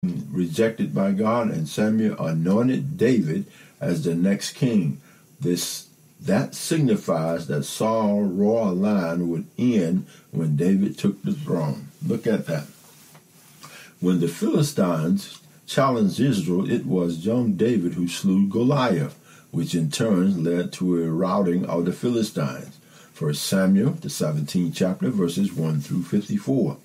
rejected by God, and Samuel anointed David as the next king. That signifies that Saul's royal line would end when David took the throne. Look at that. When the Philistines challenged Israel, it was young David who slew Goliath, which in turn led to a routing of the Philistines. 1 Samuel, the 17th chapter, verses 1 through 54.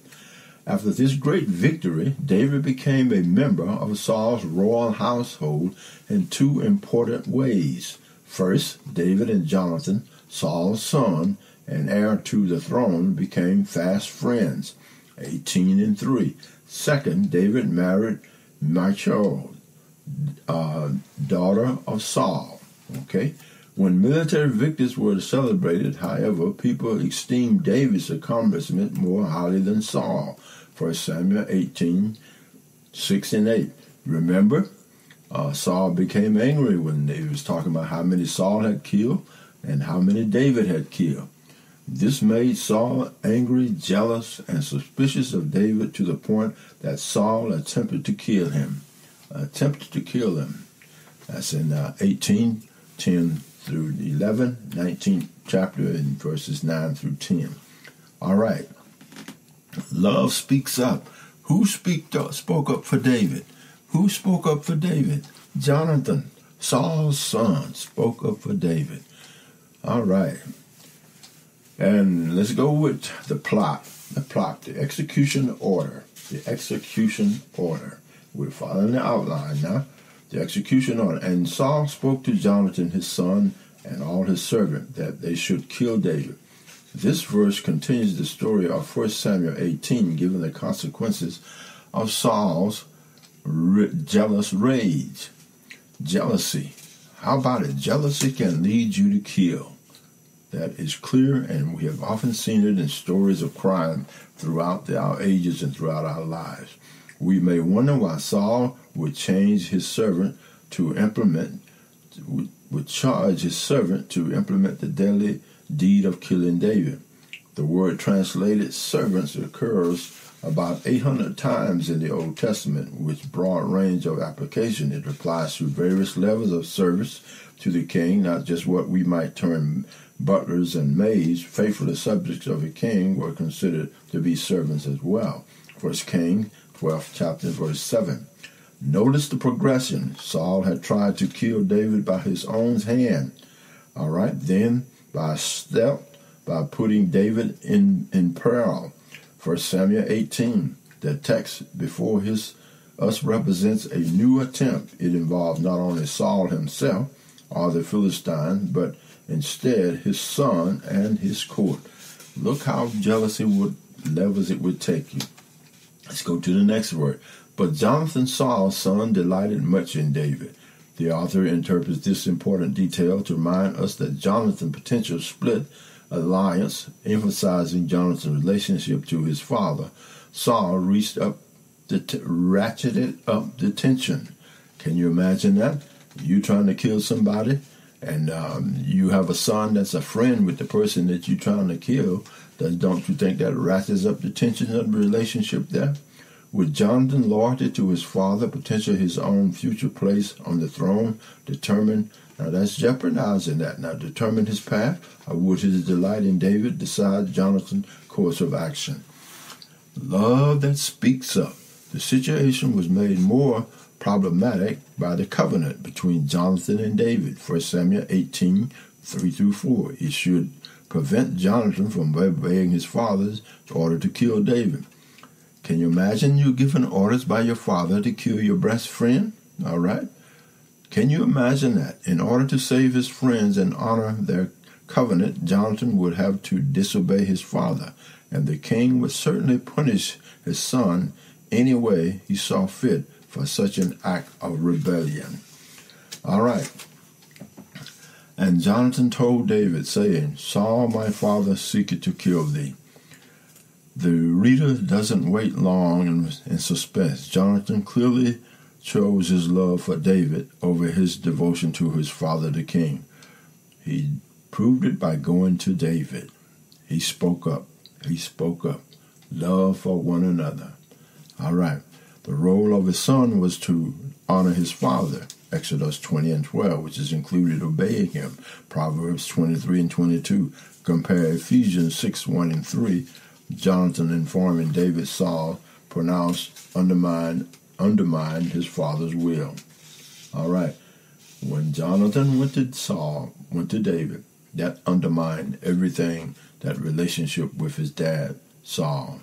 After this great victory, David became a member of Saul's royal household in two important ways. First, David and Jonathan, Saul's son and heir to the throne, became fast friends. 18:3. Second, David married Michal, daughter of Saul. Okay. When military victories were celebrated, however, people esteemed David's accomplishment more highly than Saul. 1 Samuel 18:6 and 8. Remember, Saul became angry when he was talking about how many Saul had killed and how many David had killed. This made Saul angry, jealous, and suspicious of David to the point that Saul attempted to kill him. That's in 18:10 through 11, 19th chapter, in verses 9 through 10. All right. Love speaks up. Who spoke up for David? Who spoke up for David? Jonathan, Saul's son, spoke up for David. All right. And let's go with the plot, the execution order. We're following the outline now. The execution order. And Saul spoke to Jonathan, his son, and all his servants that they should kill David. This verse continues the story of 1 Samuel 18, giving the consequences of Saul's jealous rage. Jealousy. How about it? Jealousy can lead you to kill. That is clear, and we have often seen it in stories of crime throughout our ages and throughout our lives. We may wonder why Saul would charge his servant to implement the deadly deed of killing David. The word translated servants occurs about 800 times in the Old Testament, with broad range of application. It applies to various levels of service to the king, not just what we might term butlers and maids. Faithful subjects of a king were considered to be servants as well. 1 Kings 12th chapter, verse 7. Notice the progression. Saul had tried to kill David by his own hand. All right, then by stealth, by putting David in peril. 1 Samuel 18. The text before us represents a new attempt. It involved not only Saul himself or the Philistine, but instead his son and his court. Look how jealousy levels it would take you. Let's go to the next word. But Jonathan, Saul's son, delighted much in David. The author interprets this important detail to remind us that Jonathan's potential split alliance, emphasizing Jonathan's relationship to his father, Saul ratcheted up the tension. Can you imagine that? You trying to kill somebody, and you have a son that's a friend with the person that you're trying to kill. Don't you think that ratchets up the tension of the relationship there? With Jonathan's loyalty to his father, potentially his own future place on the throne, determine his path, or would his delight in David decide Jonathan's course of action? Love that speaks up. The situation was made more problematic by the covenant between Jonathan and David. 1 Samuel 18, 3-4. It should prevent Jonathan from obeying his father's order to kill David. Can you imagine you given orders by your father to kill your best friend? All right. Can you imagine that? In order to save his friends and honor their covenant, Jonathan would have to disobey his father, and the king would certainly punish his son any way he saw fit for such an act of rebellion. All right. And Jonathan told David, saying, Saul, my father, seeketh to kill thee. The reader doesn't wait long in suspense. Jonathan clearly chose his love for David over his devotion to his father, the king. He proved it by going to David. He spoke up. Love for one another. All right. The role of his son was to honor his father, Exodus 20:12, which is included obeying him, Proverbs 23:22. Compare Ephesians 6:1-3. Jonathan informing David Saul undermined his father's will. All right. When Jonathan went to David, that undermined everything, that relationship with his dad, Saul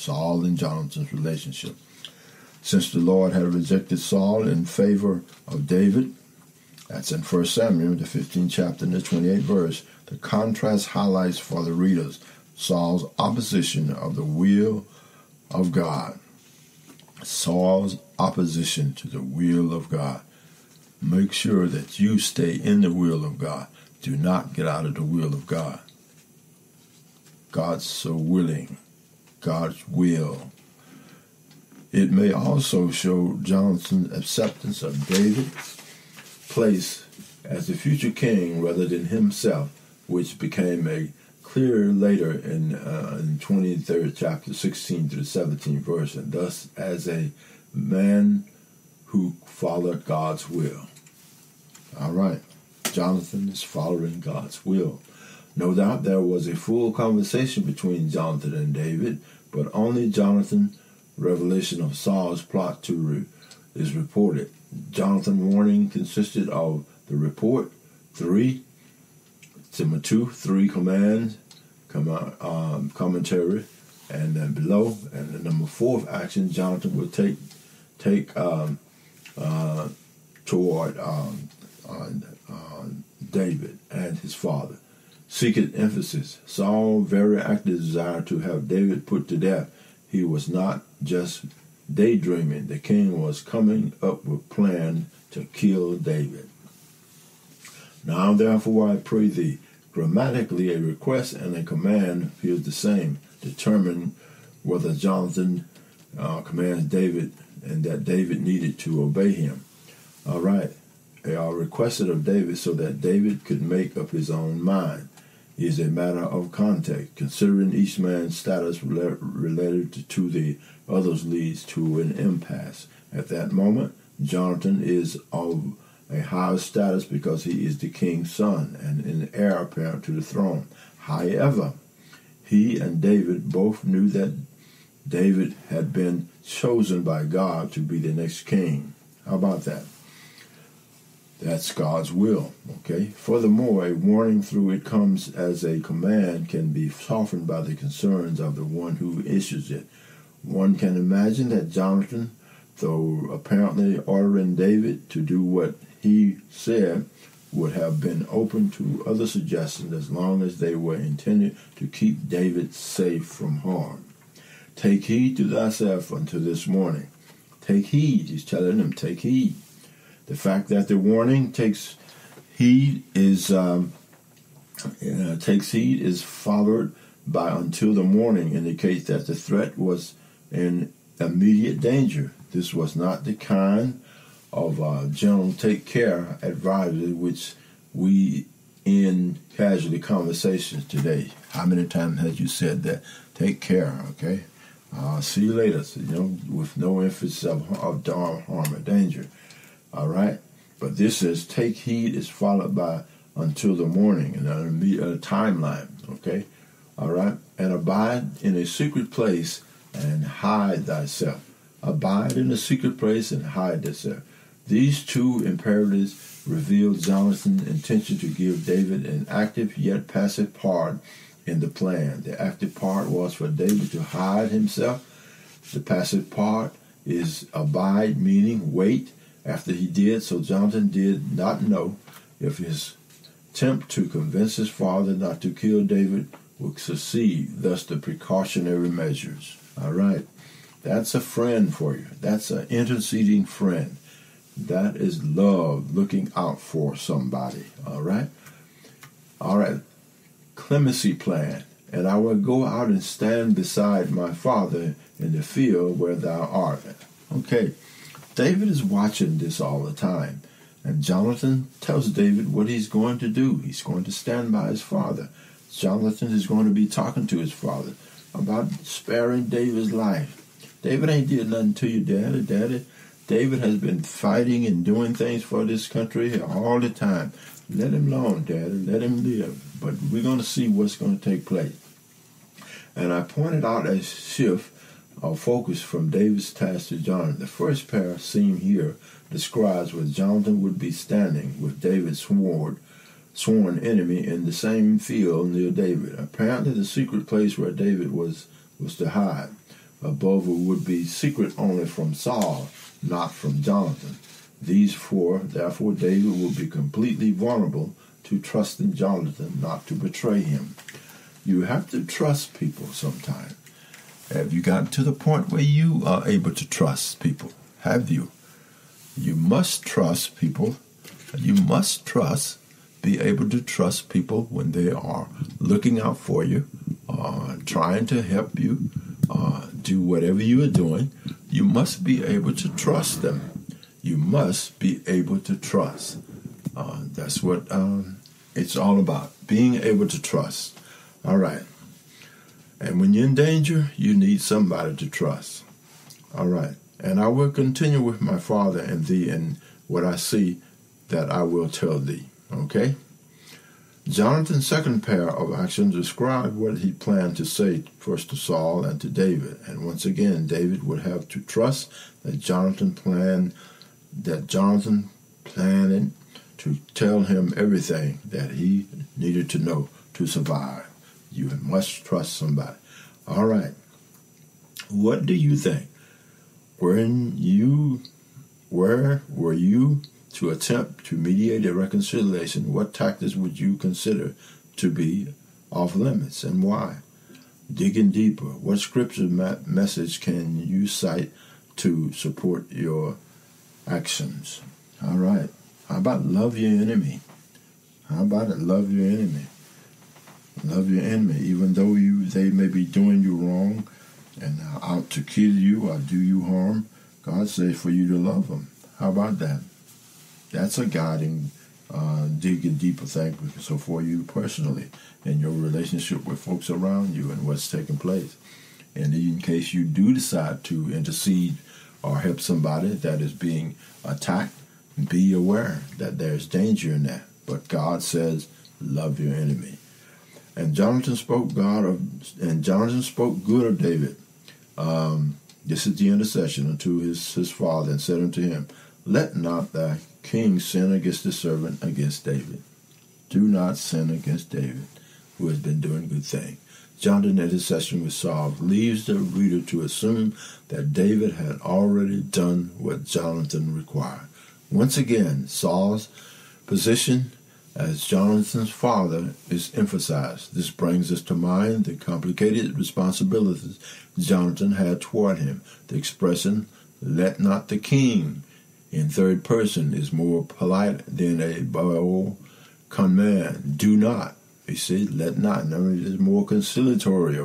and Jonathan's relationship. Since the Lord had rejected Saul in favor of David, that's in 1 Samuel, the 15th chapter and the 28th verse, the contrast highlights for the readers Saul's opposition of the will of God. Saul's opposition to the will of God. Make sure that you stay in the will of God. Do not get out of the will of God. God's so willing. God's will. It may also show Jonathan's acceptance of David's place as the future king rather than himself, which became clear later in 23rd chapter, 16 to the 17th verse, and thus as a man who followed God's will. All right, Jonathan is following God's will. No doubt there was a full conversation between Jonathan and David, but only Jonathan's revelation of Saul's plot is reported. Jonathan's warning consisted of the report, 3 commands, commentary, and then below, and the number 4th action Jonathan would take toward David and his father. Secret emphasis. Saul's very active desire to have David put to death. He was not just daydreaming. The king was coming up with a plan to kill David. Now therefore I pray thee. Grammatically, a request and a command appears the same. Determine whether Jonathan commands David and that David needed to obey him. All right. They are requested of David so that David could make up his own mind. It is a matter of context. Considering each man's status related to the others leads to an impasse. At that moment, Jonathan is of a higher status because he is the king's son and an heir apparent to the throne. However, he and David both knew that David had been chosen by God to be the next king. How about that? That's God's will, okay? Furthermore, a warning through it comes as a command can be softened by the concerns of the one who issues it. One can imagine that Jonathan, though apparently ordering David to do what he said, would have been open to other suggestions as long as they were intended to keep David safe from harm. Take heed to thyself unto this morning. Take heed, he's telling them, take heed. The fact that the warning takes heed is followed by until the morning indicates that the threat was in immediate danger. This was not the kind of general take care advisory which we in casualty conversations today. How many times has you said that? Take care, okay? See you later, with no emphasis of harm or danger. All right? But this is take heed is followed by until the morning and a timeline, okay? All right? And abide in a secret place and hide thyself. Abide in a secret place and hide thyself. These two imperatives reveal Jonathan's intention to give David an active yet passive part in the plan. The active part was for David to hide himself. The passive part is abide, meaning wait after he did. So Jonathan did not know if his attempt to convince his father not to kill David would succeed, thus the precautionary measures. All right. That's a friend for you. That's an interceding friend. That is love looking out for somebody. All right? All right. Clemency plan. And I will go out and stand beside my father in the field where thou art. Okay. David is watching this all the time. And Jonathan tells David what he's going to do. He's going to stand by his father. Jonathan is going to be talking to his father about sparing David's life. David ain't did nothing to you, Daddy. David has been fighting and doing things for this country all the time. Let him alone, Daddy. Let him live. But we're going to see what's going to take place. And I pointed out a shift of focus from David's task to Jonathan. The first pair seen here describes where Jonathan would be standing with David's sworn enemy in the same field near David. Apparently the secret place where David was to hide above it would be secret only from Saul, not from Jonathan. Therefore, David would be completely vulnerable to trusting Jonathan not to betray him. You have to trust people sometimes. Have you gotten to the point where you are able to trust people? Have you? You must trust people. You must be able to trust people when they are looking out for you, trying to help you, do whatever you are doing. You must be able to trust them. You must be able to trust. That's what it's all about, being able to trust. All right. And when you're in danger, you need somebody to trust. All right. And I will continue with my father and thee, and what I see that I will tell thee. Okay? Jonathan's second pair of actions describe what he planned to say first to Saul and to David. And once again, David would have to trust that Jonathan planned to tell him everything that he needed to know to survive. You must trust somebody. All right. What do you think? Where were you to attempt to mediate a reconciliation? What tactics would you consider to be off limits, and why? Digging deeper, what scripture message can you cite to support your actions? All right. How about love your enemy? How about it? Love your enemy. Love your enemy, even though they may be doing you wrong and out to kill you or do you harm. God says for you to love them. How about that? That's a guiding, digging deeper thing. So for you personally, in your relationship with folks around you and what's taking place. And in case you do decide to intercede or help somebody that is being attacked, be aware that there's danger in that. But God says, love your enemy. And Jonathan spoke good of David. This is the intercession unto his father, and said unto him, let not thy king sin against the servant, against David. Do not sin against David, who has been doing good thing. Jonathan's intercession with Saul leaves the reader to assume that David had already done what Jonathan required. Once again, Saul's position as Jonathan's father is emphasized. This brings us to mind the complicated responsibilities Jonathan had toward him. The expression, let not the king, in third person is more polite than a bold command. Do not. You see, let not. It is more conciliatory,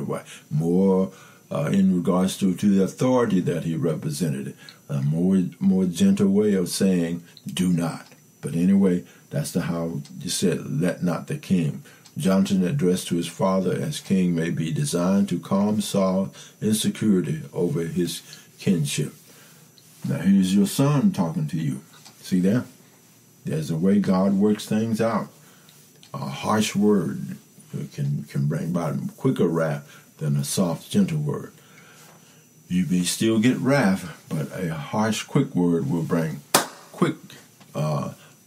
more in regards to the authority that he represented. A more gentle way of saying, do not. But anyway, that's how you said, let not the king. Jonathan addressed to his father as king may be designed to calm Saul's insecurity over his kinship. Now here's your son talking to you. See that? There's a way God works things out. A harsh word can bring about quicker wrath than a soft, gentle word. You may still get wrath, but a harsh, quick word will bring quick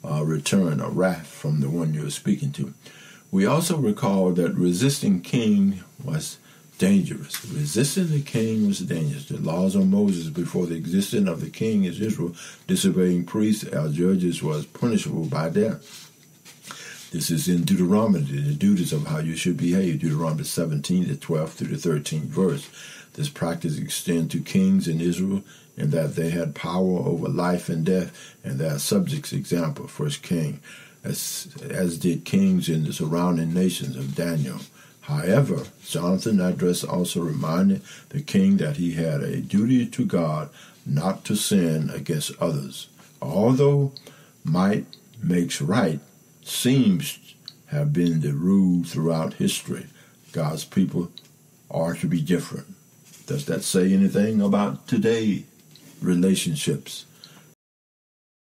return, a wrath from the one you're speaking to. We also recall that resisting king was dangerous. Resisting the king was dangerous. The laws of Moses before the existence of the king in Israel, disobeying priests or judges was punishable by death. This is in Deuteronomy, the duties of how you should behave, Deuteronomy 17, the 12th through the 13th verse. This practice extends to kings in Israel in that they had power over life and death, and their subjects, example, first king, as did kings in the surrounding nations of Daniel. However, Jonathan's address also reminded the king that he had a duty to God not to sin against others. Although might makes right seems have been the rule throughout history, God's people are to be different. Does that say anything about today relationships?